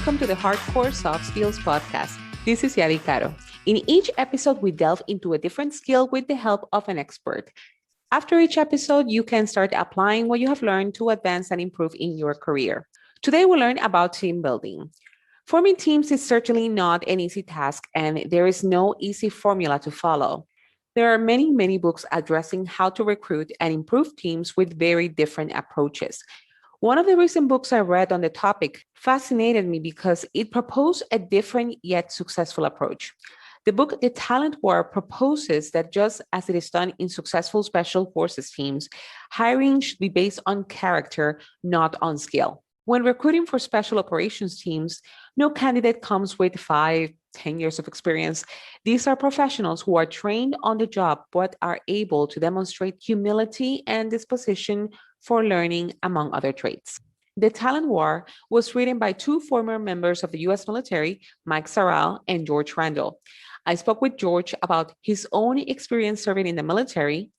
welcome to the Hardcore Soft Skills Podcast. This is Yadi Caro. In each episode, we delve into a different skill with the help of an expert. After each episode, you can start applying what you have learned to advance and improve in your career. Today, we'll learn about team building. Forming teams is certainly not an easy task, and there is no easy formula to follow. There are many books addressing how to recruit and improve teams with very different approaches. One of the recent books I read on the topic fascinated me because it proposed a different yet successful approach. The book, The Talent War, proposes that just as it is done in successful special forces teams, hiring should be based on character, not on skill. When recruiting for special operations teams, no candidate comes with 5, 10 years of experience. These are professionals who are trained on the job but are able to demonstrate humility and disposition for learning, among other traits. The Talent War was written by 2 former members of the US military, Mike Sarraille and George Randle. I spoke with George about his own experience serving in the military,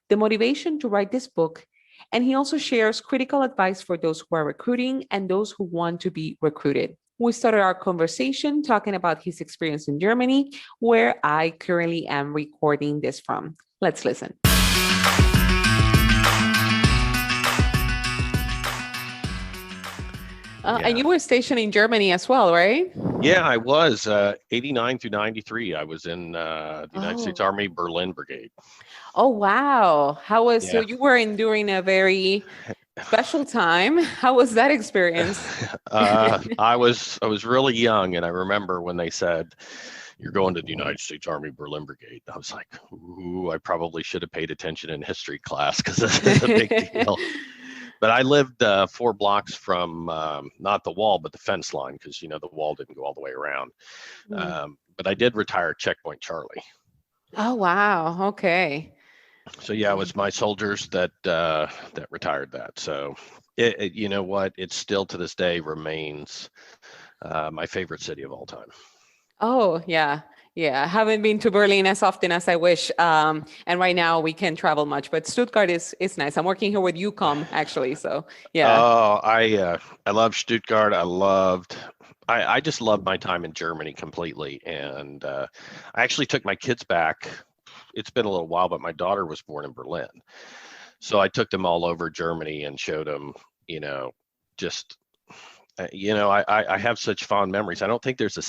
the motivation to write this book, and he also shares critical advice for those who are recruiting and those who want to be recruited. We started our conversation talking about his experience in Germany, where I currently am recording this from. Let's listen. And you were stationed in Germany as well, right? Yeah, I was 89 through 93. I was in the United States Army Berlin Brigade. Oh, wow. So you were enduring a very special time. How was that experience? I was really young, and I remember when they said, "You're going to the United States Army Berlin Brigade." I was like, "Ooh, I probably should have paid attention in history class because this is a big deal." But I lived 4 blocks from not the wall, but the fence line, because the wall didn't go all the way around. But I did retire Checkpoint Charlie. Oh, wow. Okay. So yeah, it was my soldiers that retired that. So you know what? It still to this day remains my favorite city of all time. Oh, yeah. Yeah, I haven't been to Berlin as often as I wish. And right now we can't travel much, but Stuttgart is nice. I'm working here with UCOM actually, so yeah. Oh, I love Stuttgart. I just loved my time in Germany completely. And I actually took my kids back. It's been a little while, but my daughter was born in Berlin. So I took them all over Germany and showed them, just, I have such fond memories. I don't think there's a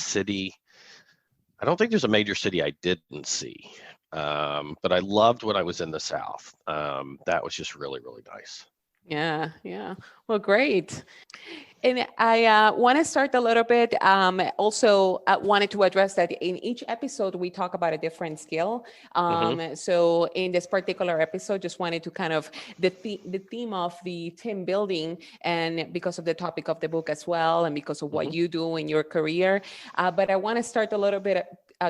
major city I didn't see, but I loved when I was in the South. That was just really, really nice. Yeah. Well, great. And I want to start a little bit. Also, wanted to address that in each episode, we talk about a different skill. So in this particular episode, just wanted to kind of the theme of the team building, and because of the topic of the book as well, and because of what you do in your career. But I want to start a little bit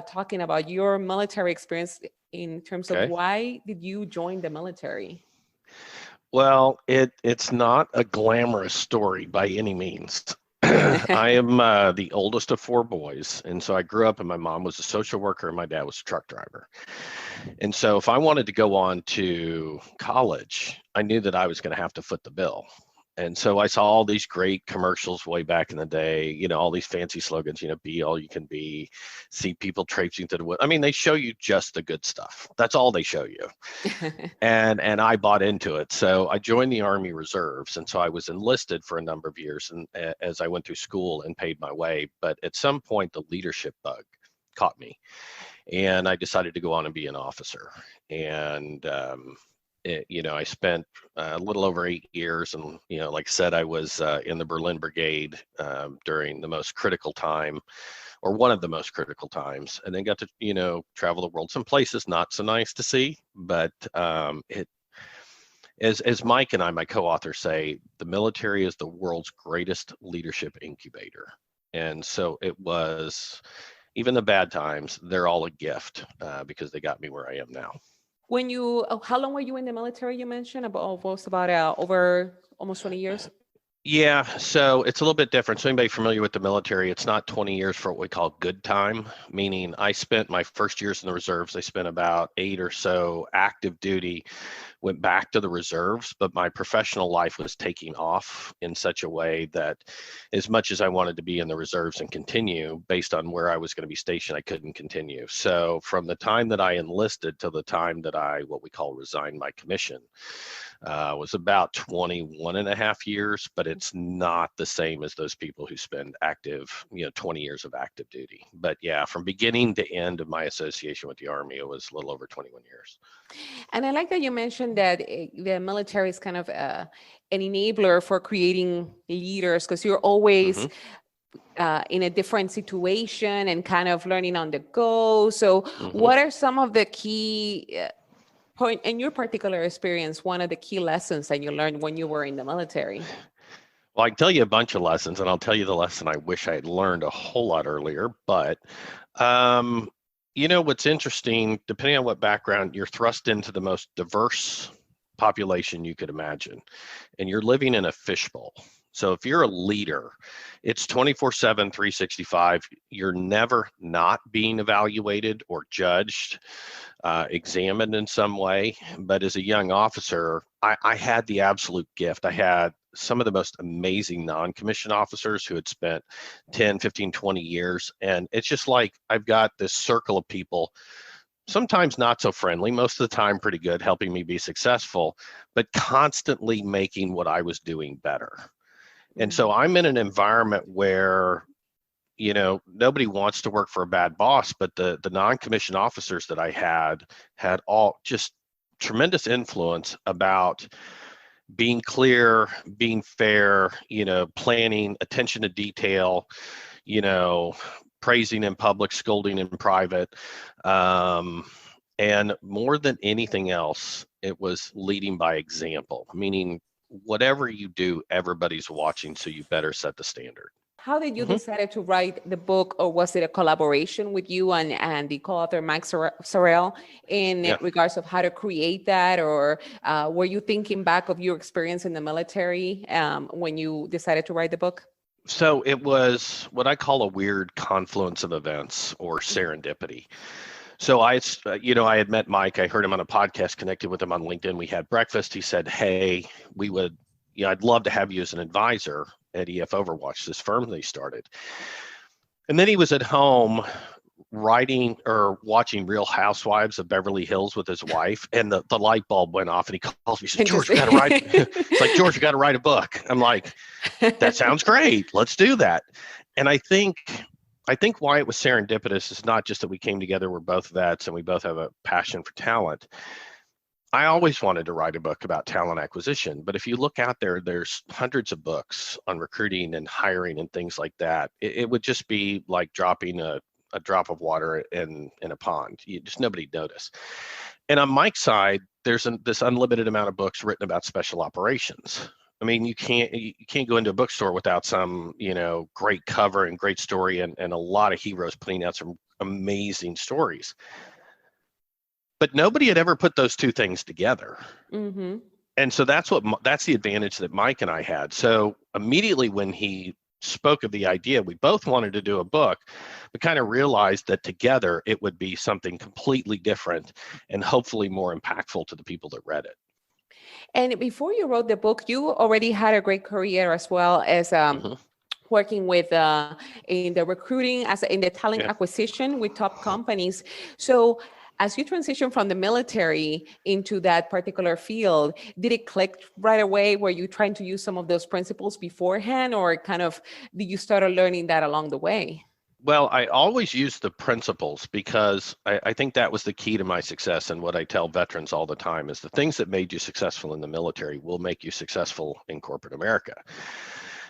talking about your military experience in terms of why did you join the military? Well, it's not a glamorous story by any means. I am the oldest of 4 boys. And so I grew up and my mom was a social worker and my dad was a truck driver. And so if I wanted to go on to college, I knew that I was going to have to foot the bill. And so I saw all these great commercials way back in the day, all these fancy slogans, be all you can be, see people traipsing to the wood. I mean, they show you just the good stuff. That's all they show you. and I bought into it. So I joined the Army Reserves. And so I was enlisted for a number of years and as I went through school and paid my way. But at some point, the leadership bug caught me. And I decided to go on and be an officer. And I spent a little over 8 years, and like I said, I was in the Berlin Brigade during the most critical time, or one of the most critical times, and then got to travel the world. Some places not so nice to see, but as Mike and I, my co-author, say, the military is the world's greatest leadership incubator, and so it was. Even the bad times, they're all a gift because they got me where I am now. How long were you in the military? You mentioned about over almost 20 years. Yeah, so it's a little bit different. So anybody familiar with the military, it's not 20 years for what we call good time, meaning I spent my first years in the reserves. I spent about 8 or so active duty, went back to the reserves, but my professional life was taking off in such a way that as much as I wanted to be in the reserves and continue based on where I was going to be stationed, I couldn't continue. So from the time that I enlisted to the time that I, what we call resigned my commission, was about 21 and a half years, but it's not the same as those people who spend active, 20 years of active duty. But yeah, from beginning to end of my association with the Army, it was a little over 21 years. And I like that you mentioned that the military is kind of an enabler for creating leaders because you're always Hmm. in a different situation and kind of learning on the go. So, Hmm. what are some of the key point in your particular experience? One of the key lessons that you learned when you were in the military? Well, I can tell you a bunch of lessons, and I'll tell you the lesson I wish I had learned a whole lot earlier. But, um, what's interesting, depending on what background, you're thrust into the most diverse population you could imagine, and you're living in a fishbowl. So if you're a leader, it's 24/7, 365. You're never not being evaluated or judged, examined in some way. But as a young officer, I had the absolute gift. I had some of the most amazing non-commissioned officers who had spent 10, 15, 20 years. And it's just like I've got this circle of people, sometimes not so friendly, most of the time pretty good, helping me be successful, but constantly making what I was doing better. And so Mhm. I'm in an environment where nobody wants to work for a bad boss, but the non-commissioned officers that I had all just tremendous influence about being clear, being fair, planning, attention to detail, you know, praising in public, scolding in private. Um, and more than anything else, it was leading by example, meaning whatever you do, everybody's watching, so you better set the standard. How did you Mhm. decide to write the book, or was it a collaboration with you and the co-author Mike Sorrell in Yeah. regards of how to create that, or were you thinking back of your experience in the military when you decided to write the book? So it was what I call a weird confluence of events or serendipity. So I had met Mike. I heard him on a podcast, connected with him on LinkedIn. We had breakfast. He said, "Hey, we would, I'd love to have you as an advisor at EF Overwatch, this firm they started." And then he was at home writing or watching Real Housewives of Beverly Hills with his wife, and the light bulb went off, and he calls me. He says, "George, we Interesting. got to write." It's like, "George, we got to write a book." I'm like, "That sounds great. Let's do that." And I think why it was serendipitous is not just that we came together, we're both vets and we both have a passion for talent. I always wanted to write a book about talent acquisition, but if you look out there, there's hundreds of books on recruiting and hiring and things like that. It would just be like dropping a drop of water in a pond. Nobody'd notice. And on Mike's side, there's this unlimited amount of books written about special operations. I mean, you can't go into a bookstore without some, great cover and great story and a lot of heroes putting out some amazing stories. But nobody had ever put those two things together. Hmm. And so that's the advantage that Mike and I had. So immediately when he spoke of the idea, we both wanted to do a book, but kind of realized that together it would be something completely different and hopefully more impactful to the people that read it. And before you wrote the book, you already had a great career as well as Hmm. working with in the recruiting as in the talent Yeah. acquisition with top companies. So as you transition from the military into that particular field, did it click right away? Were you trying to use some of those principles beforehand, or kind of did you start learning that along the way? Well, I always use the principles because I think that was the key to my success. And what I tell veterans all the time is the things that made you successful in the military will make you successful in corporate America.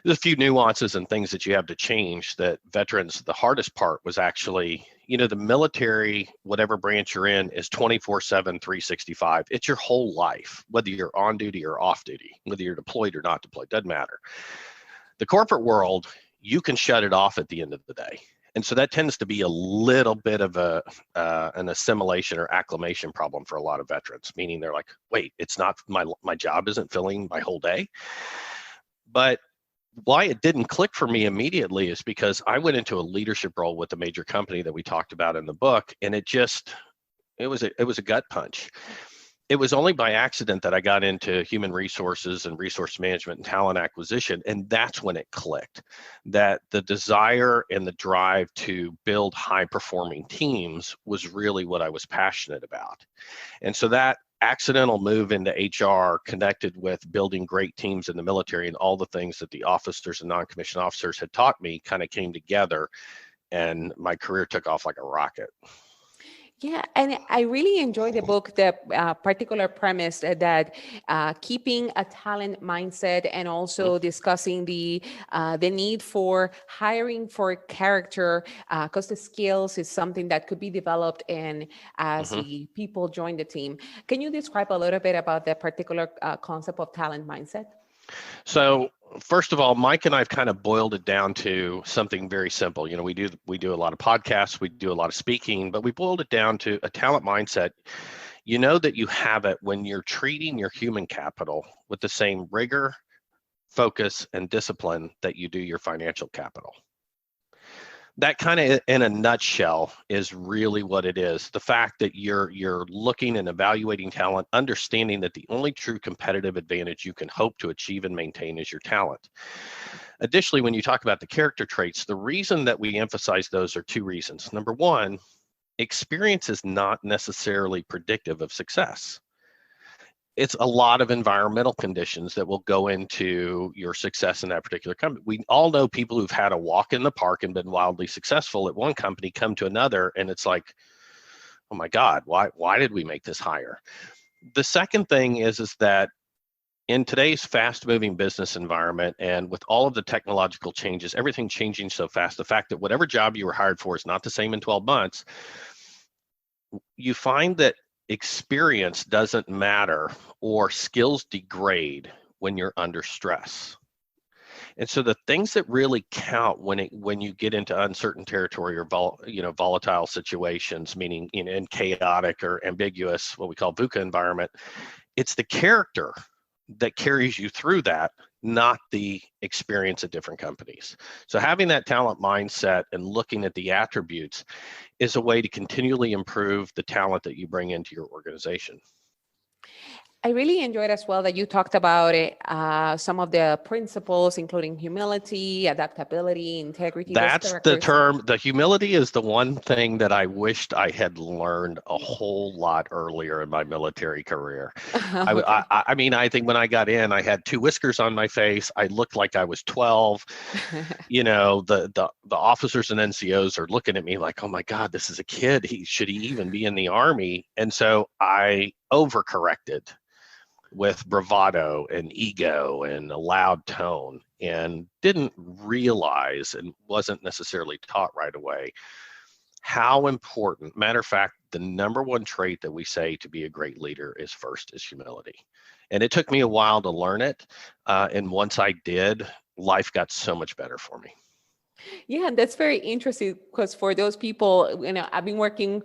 There's a few nuances and things that you have to change that veterans, the hardest part was actually, the military, whatever branch you're in, is 24/7, 365. It's your whole life, whether you're on duty or off duty, whether you're deployed or not deployed, doesn't matter. The corporate world, you can shut it off at the end of the day. And so that tends to be a little bit of an assimilation or acclimation problem for a lot of veterans, meaning they're like, wait, it's not my job isn't filling my whole day. But why it didn't click for me immediately is because I went into a leadership role with a major company that we talked about in the book, and it was a gut punch. It was only by accident that I got into human resources and resource management and talent acquisition. And that's when it clicked, that the desire and the drive to build high performing teams was really what I was passionate about. And so that accidental move into HR connected with building great teams in the military and all the things that the officers and non-commissioned officers had taught me kind of came together, and my career took off like a rocket. Yeah, and I really enjoy the book, the particular premise that keeping a talent mindset and also discussing the need for hiring for character, because the skills is something that could be developed and as Mm-hmm. the people join the team. Can you describe a little bit about the particular concept of talent mindset? So first of all, Mike and I have kind of boiled it down to something very simple. You know, we do a lot of podcasts, we do a lot of speaking, but we boiled it down to a talent mindset. You know that you have it when you're treating your human capital with the same rigor, focus, and discipline that you do your financial capital. That kind of in a nutshell is really what it is. The fact that you're looking and evaluating talent, understanding that the only true competitive advantage you can hope to achieve and maintain is your talent. Additionally, when you talk about the character traits, the reason that we emphasize those are two reasons. Number one, experience is not necessarily predictive of success. It's a lot of environmental conditions that will go into your success in that particular company. We all know people who've had a walk in the park and been wildly successful at one company, come to another, and it's like, oh my God, why did we make this hire? The second thing is that in today's fast-moving business environment and with all of the technological changes, everything changing so fast, the fact that whatever job you were hired for is not the same in 12 months, you find that experience doesn't matter or skills degrade when you're under stress. And so the things that really count when you get into uncertain territory or volatile situations, meaning in chaotic or ambiguous, what we call VUCA environment, it's the character that carries you through that, not the experience at different companies. So having that talent mindset and looking at the attributes is a way to continually improve the talent that you bring into your organization. I really enjoyed as well that you talked about it, some of the principles, including humility, adaptability, integrity. Those That's the characteristics. term. The humility is the one thing that I wished I had learned a whole lot earlier in my military career. Okay. I mean, I think when I got in, I had two whiskers on my face. I looked like I was 12. You know, the officers and NCOs are looking at me like, oh my God, this is a kid. Should he even be in the Army? And so I overcorrected with bravado and ego and a loud tone, and didn't realize and wasn't necessarily taught right away how important, matter of fact, the number one trait that we say to be a great leader is humility. And it took me a while to learn it. And once I did, life got so much better for me. Yeah, and that's very interesting because for those people, I've been working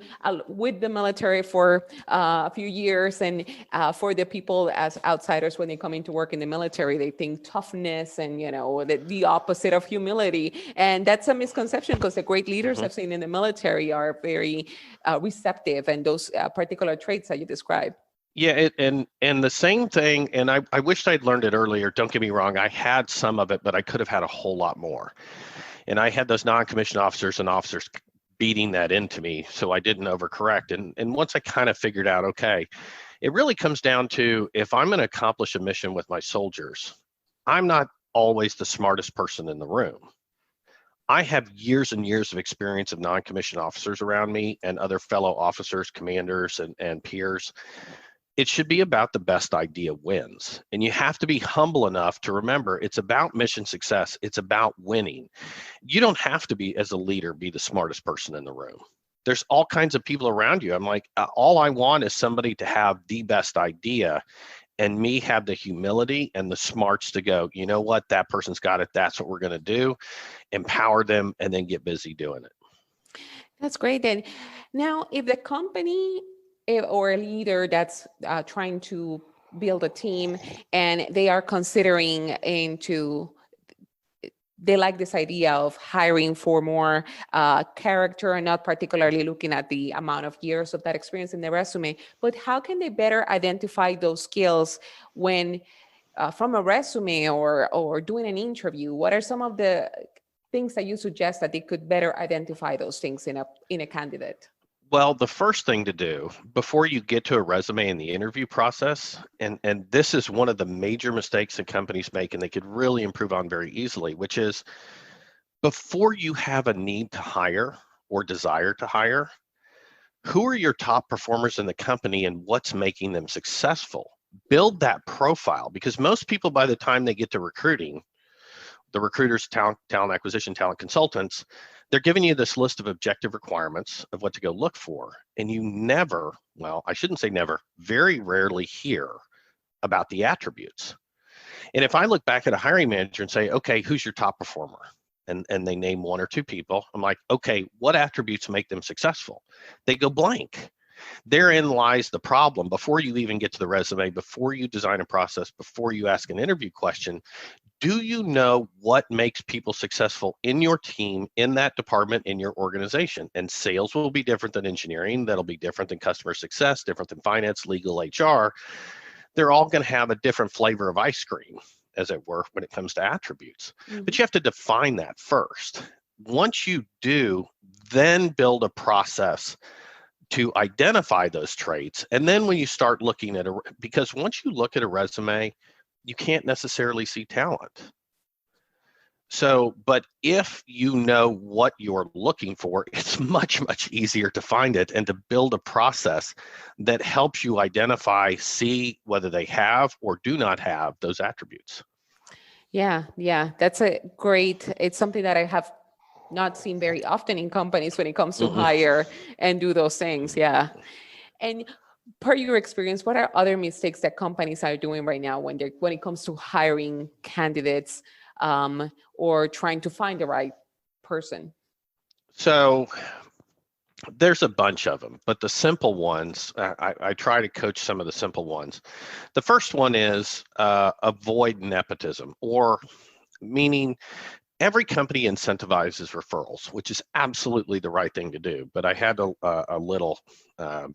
with the military for a few years, and for the people as outsiders, when they come into work in the military, they think toughness and, the opposite of humility. And that's a misconception because the great leaders I've seen in the military are very receptive, and those particular traits that you described. Yeah, and the same thing, and I wished I'd learned it earlier. Don't get me wrong, I had some of it, but I could have had a whole lot more. And I had those non-commissioned officers and officers beating that into me, so I didn't overcorrect. And once I kind of figured out, okay, it really comes down to, if I'm going to accomplish a mission with my soldiers, I'm not always the smartest person in the room. I have years and years of experience of non-commissioned officers around me and other fellow officers, commanders, and peers. It should be about the best idea wins. And you have to be humble enough to remember it's about mission success. It's about winning. You don't have to be, as a leader, be the smartest person in the room. There's all kinds of people around you. I'm like, all I want is somebody to have the best idea, and me have the humility and the smarts to go, you know what, that person's got it. That's what we're going to do. Empower them and then get busy doing it. That's great. And now, if the company or a leader that's trying to build a team and they are considering into they like this idea of hiring for more character and not particularly looking at the amount of years of that experience in the resume. But how can they better identify those skills when from a resume or doing an interview? What are some of the things that you suggest that they could better identify those things in a candidate? Well, the first thing to do before you get to a resume in the interview process, and this is one of the major mistakes that companies make and they could really improve on very easily, which is before you have a need to hire or desire to hire, who are your top performers in the company and what's making them successful? Build that profile, because most people, by the time they get to recruiting, the recruiters, talent acquisition, talent consultants, they're giving you this list of objective requirements of what to go look for. And you never, well, I shouldn't say never, very rarely hear about the attributes. And if I look back at a hiring manager and say, okay, who's your top performer? And they name one or two people, I'm like, okay, what attributes make them successful? They go blank. Therein lies the problem. Before you even get to the resume, before you design a process, before you ask an interview question, do you know what makes people successful in your team, in that department, in your organization? And sales will be different than engineering. That'll be different than customer success, different than finance, legal, HR. They're all going to have a different flavor of ice cream, as it were, when it comes to attributes. Mm-hmm. But you have to define that first. Once you do, then build a process to identify those traits. And then when you start looking at because once you look at a resume, you can't necessarily see talent. So, but if you know what you're looking for, it's much, much easier to find it and to build a process that helps you identify, see whether they have or do not have those attributes. Yeah, that's it's something that I have not seen very often in companies when it comes to hire and do those things. Yeah. And per your experience, what are other mistakes that companies are doing right now when it comes to hiring candidates or trying to find the right person? So there's a bunch of them, but the simple ones, I try to coach some of the simple ones. The first one is avoid nepotism, or meaning every company incentivizes referrals, which is absolutely the right thing to do. But I had a little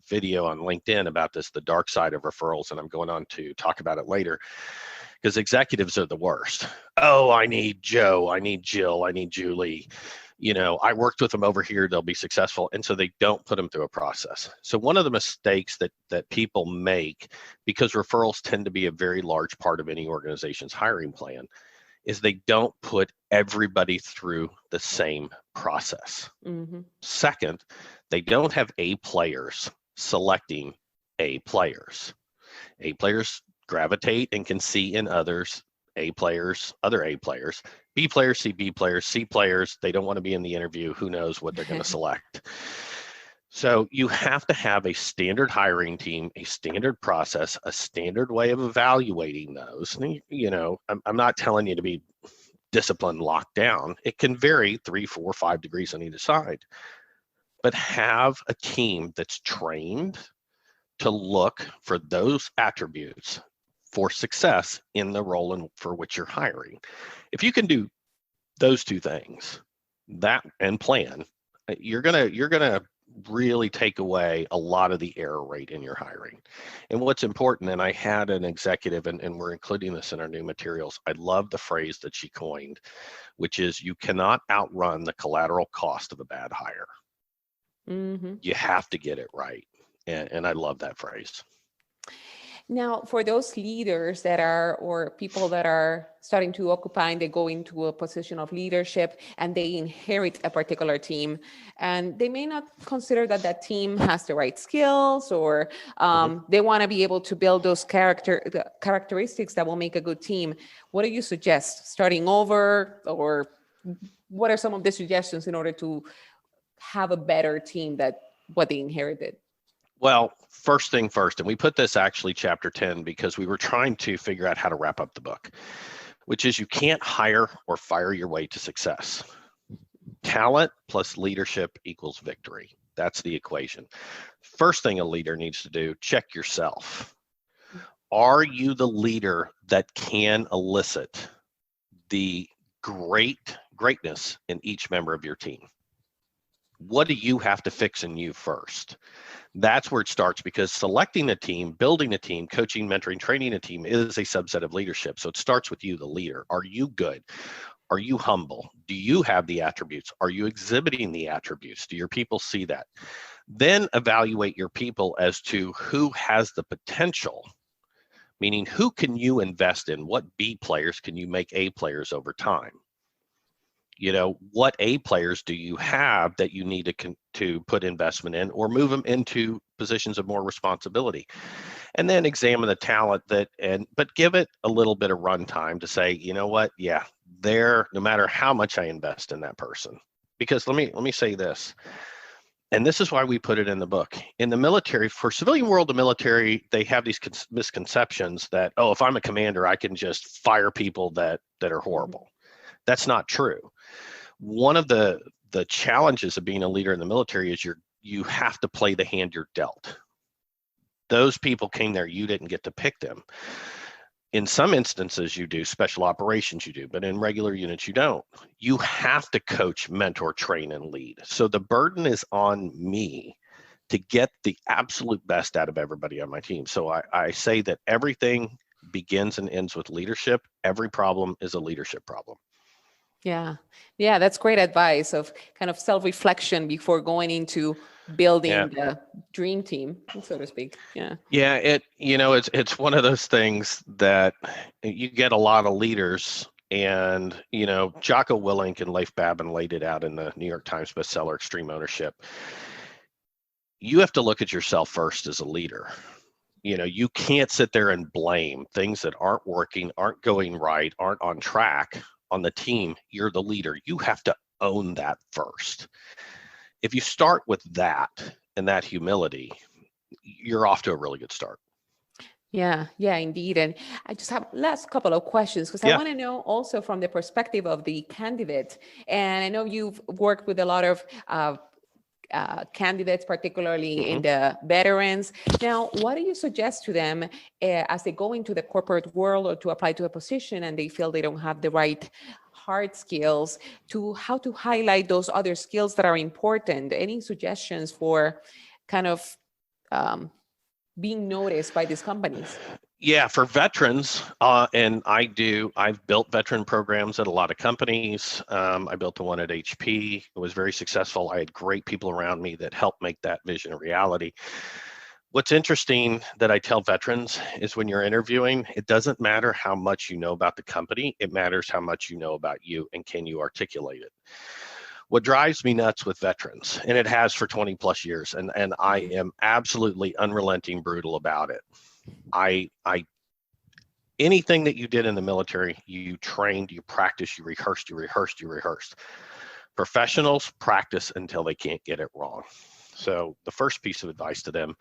video on LinkedIn about this, the dark side of referrals, and I'm going on to talk about it later, because executives are the worst. Oh, I need Joe, I need Jill, I need Julie. You know, I worked with them over here, they'll be successful. And so they don't put them through a process. So one of the mistakes that people make, because referrals tend to be a very large part of any organization's hiring plan, is they don't put everybody through the same process. Mm-hmm. Second, they don't have A players selecting A players. A players gravitate and can see in others A players, other A players. B players see B players, C players, they don't want to be in the interview. Who knows what they're going to select? So you have to have a standard hiring team, a standard process, a standard way of evaluating those. You know, I'm not telling you to be disciplined, locked down. It can vary 3, 4, 5 degrees on either side. But have a team that's trained to look for those attributes for success in the role and for which you're hiring. If you can do those two things, that and plan, you're gonna really take away a lot of the error rate in your hiring. And what's important, and I had an executive, and we're including this in our new materials, I love the phrase that she coined, which is, you cannot outrun the collateral cost of a bad hire. Mm-hmm. You have to get it right. And I love that phrase. Now, for those leaders or people that are starting to occupy and they go into a position of leadership and they inherit a particular team, and they may not consider that team has the right skills, or they want to be able to build those characteristics that will make a good team. What do you suggest? Starting over, or what are some of the suggestions in order to have a better team than what they inherited? Well, first thing first, and we put this actually chapter 10 because we were trying to figure out how to wrap up the book, which is, you can't hire or fire your way to success. Talent plus leadership equals victory. That's the equation. First thing a leader needs to do, check yourself. Are you the leader that can elicit the greatness in each member of your team. What do you have to fix in you first? That's where it starts, because selecting a team, building a team, coaching, mentoring, training a team is a subset of leadership. So it starts with you, the leader. Are you good? Are you humble? Do you have the attributes? Are you exhibiting the attributes? Do your people see that? Then evaluate your people as to who has the potential, meaning who can you invest in? What B players can you make A players over time? What A players do you have that you need to put investment in, or move them into positions of more responsibility? And then examine the talent but give it a little bit of runtime to say, you know what? Yeah, no matter how much I invest in that person. Because let me say this, and this is why we put it in the book. In the military, for civilian world, the military, they have these misconceptions that, oh, if I'm a commander, I can just fire people that are horrible. That's not true. One of the challenges of being a leader in the military is you have to play the hand you're dealt. Those people came there, you didn't get to pick them. In some instances you do, special operations you do, but in regular units you don't. You have to coach, mentor, train, and lead. So the burden is on me to get the absolute best out of everybody on my team. So I say that everything begins and ends with leadership. Every problem is a leadership problem. Yeah. Yeah. That's great advice of kind of self-reflection before going into building the dream team, so to speak. Yeah. Yeah. It's one of those things that you get a lot of leaders, and, Jocko Willink and Leif Babin laid it out in the New York Times bestseller, Extreme Ownership. You have to look at yourself first as a leader. You can't sit there and blame things that aren't working, aren't going right, aren't on track on the team. You're the leader. You have to own that first. If you start with that and that humility, you're off to a really good start. Yeah, indeed. And I just have last couple of questions, because I want to know also from the perspective of the candidate. And I know you've worked with a lot of candidates, particularly in the veterans. Now, what do you suggest to them as they go into the corporate world or to apply to a position and they feel they don't have the right hard skills, to how to highlight those other skills that are important? Any suggestions for kind of being noticed by these companies? Yeah, for veterans, and I've built veteran programs at a lot of companies. I built the one at HP. It was very successful. I had great people around me that helped make that vision a reality. What's interesting that I tell veterans is when you're interviewing, it doesn't matter how much you know about the company. It matters how much you know about you, and can you articulate it. What drives me nuts with veterans, and it has for 20 plus years, and I am absolutely unrelenting, brutal about it. Anything that you did in the military, you trained, you practiced, you rehearsed. Professionals practice until they can't get it wrong. So the first piece of advice to them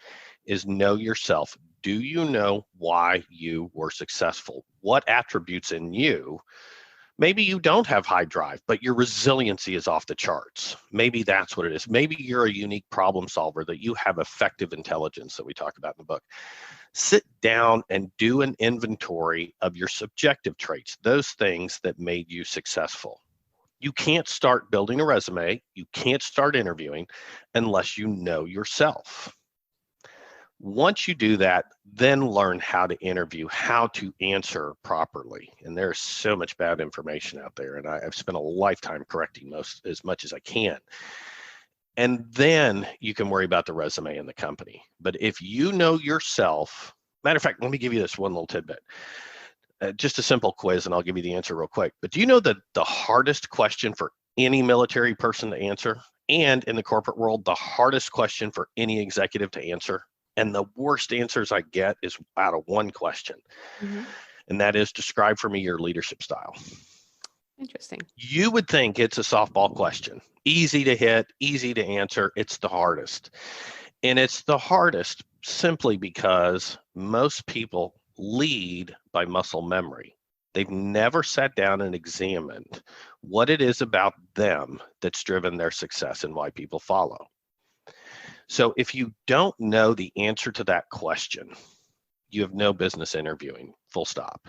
is know yourself. Do you know why you were successful? What attributes in you? Maybe you don't have high drive, but your resiliency is off the charts. Maybe that's what it is. Maybe you're a unique problem solver, that you have effective intelligence that we talk about in the book. Sit down and do an inventory of your subjective traits, those things that made you successful. You can't start building a resume, you can't start interviewing unless you know yourself. Once you do that, then learn how to interview, how to answer properly. And there's so much bad information out there, and I've spent a lifetime correcting as much as I can. And then you can worry about the resume and the company. But if you know yourself, matter of fact, let me give you this one little tidbit. Just a simple quiz, and I'll give you the answer real quick. But do you know that the hardest question for any military person to answer, and in the corporate world, the hardest question for any executive to answer, and the worst answers I get, is out of one question. And that is, describe for me your leadership style. Interesting. You would think it's a softball question. Easy to hit, easy to answer. It's the hardest. And it's the hardest simply because most people lead by muscle memory. They've never sat down and examined what it is about them that's driven their success and why people follow. So if you don't know the answer to that question, you have no business interviewing, full stop.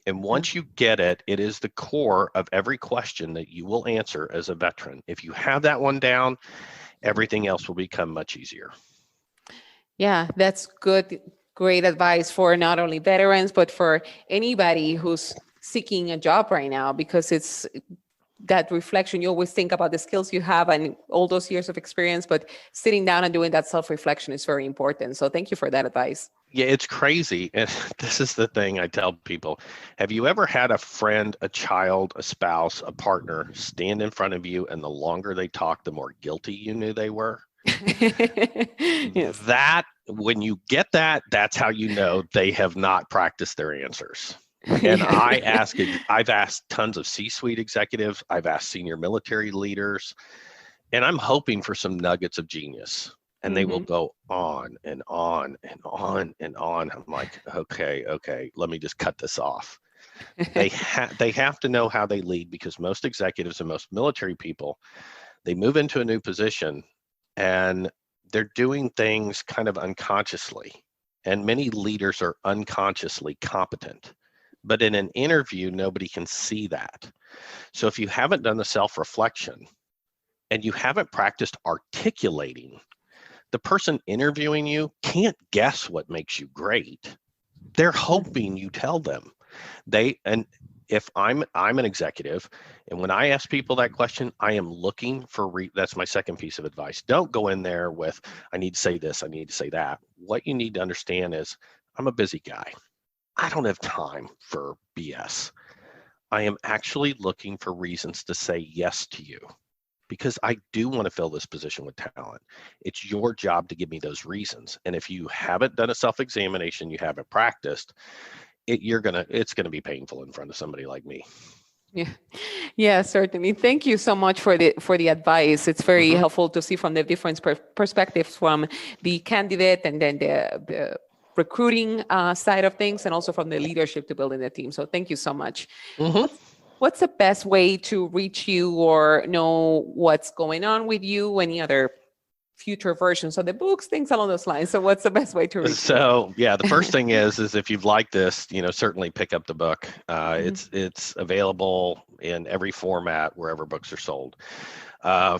And once you get it, it is the core of every question that you will answer as a veteran. If you have that one down, everything else will become much easier. Yeah, that's good, great advice for not only veterans, but for anybody who's seeking a job right now, because it's that reflection. You always think about the skills you have and all those years of experience, but sitting down and doing that self-reflection is very important. So thank you for that advice. Yeah, it's crazy. And this is the thing I tell people. Have you ever had a friend, a child, a spouse, a partner stand in front of you, and the longer they talked, the more guilty you knew they were? Yes. That, when you get that, that's how you know they have not practiced their answers. And I've asked tons of C-suite executives, I've asked senior military leaders, and I'm hoping for some nuggets of genius. And they will go on and on and on and on. I'm like, okay, let me just cut this off. They have to know how they lead, because most executives and most military people, they move into a new position and they're doing things kind of unconsciously. And many leaders are unconsciously competent. But in an interview, nobody can see that. So if you haven't done the self-reflection and you haven't practiced articulating, the person interviewing you can't guess what makes you great. They're hoping you tell them. And if I'm an executive, and when I ask people that question, I am looking for, that's my second piece of advice. Don't go in there with, I need to say this, I need to say that. What you need to understand is, I'm a busy guy. I don't have time for BS. I am actually looking for reasons to say yes to you, because I do want to fill this position with talent. It's your job to give me those reasons. And if you haven't done a self-examination, you haven't practiced, it's gonna be painful in front of somebody like me. Yeah, certainly. Thank you so much for the advice. It's very helpful to see from the different perspectives, from the candidate and then the recruiting side of things, and also from the leadership to building the team. So thank you so much. What's the best way to reach you or know what's going on with you? Any other future versions of the books, things along those lines? So what's the best way to reach you? So yeah, the first thing is if you've liked this, certainly pick up the book. It's available in every format wherever books are sold.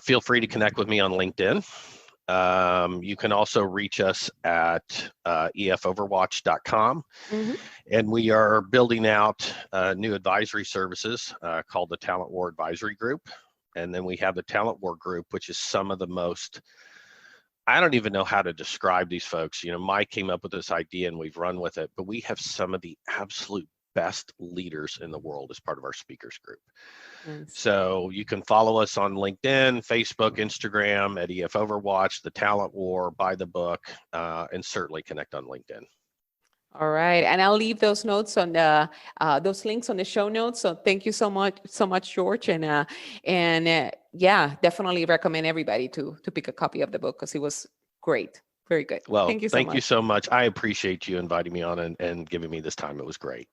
Feel free to connect with me on LinkedIn. You can also reach us at efoverwatch.com. And we are building out new advisory services called the Talent War Advisory Group. And then we have the Talent War Group, which is some of the most, I don't even know how to describe these folks. Mike came up with this idea and we've run with it, but we have some of the absolute best leaders in the world as part of our speakers group. Nice. So you can follow us on LinkedIn, Facebook, Instagram at EF Overwatch, the Talent War, buy the book, and certainly connect on LinkedIn. All right, and I'll leave those notes on the those links on the show notes. So thank you so much, George, and yeah, definitely recommend everybody to pick a copy of the book, because it was great, very good. Well, thank you so much. I appreciate you inviting me on and giving me this time. It was great.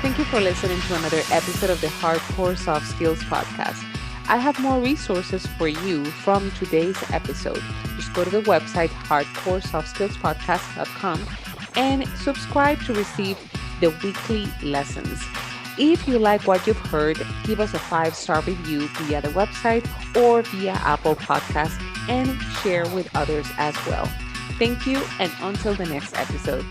Thank you for listening to another episode of the Hardcore Soft Skills Podcast. I have more resources for you from today's episode. Just go to the website hardcoresoftsskillspodcast.com and subscribe to receive the weekly lessons. If you like what you've heard, give us a 5-star review via the website or via Apple Podcasts, and share with others as well. Thank you, and until the next episode.